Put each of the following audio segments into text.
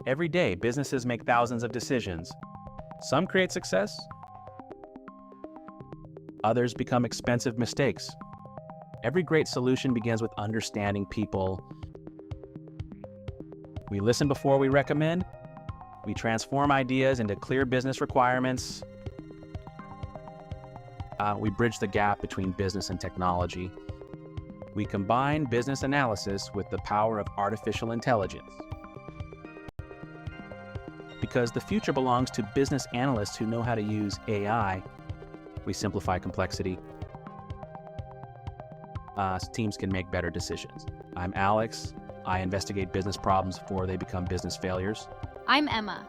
Every day, businesses make thousands of decisions. Some create success, others become expensive mistakes. Every great solution begins with understanding people. We listen before we recommend. We transform ideas into clear business requirements. We bridge the gap between business and technology. We combine business analysis with the power of artificial intelligence. Because the future belongs to business analysts who know how to use AI, we simplify complexity. Teams can make better decisions. I'm Alex. I investigate business problems before they become business failures. I'm Emma.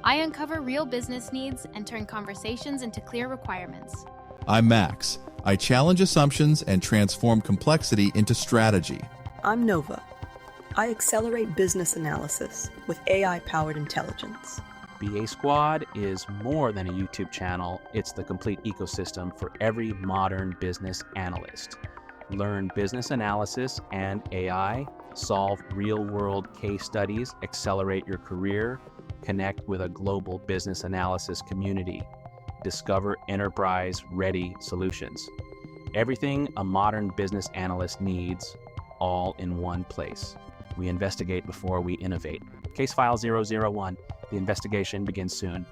I uncover real business needs and turn conversations into clear requirements. I'm Max. I challenge assumptions and transform complexity into strategy. I'm Nova. I accelerate business analysis with AI-powered intelligence. BA Squad is more than a YouTube channel. It's the complete ecosystem for every modern business analyst. Learn business analysis and AI, solve real-world case studies, accelerate your career, connect with a global business analysis community, discover enterprise-ready solutions. Everything a modern business analyst needs, all in one place. We investigate before we innovate. Case file 001. The investigation begins soon.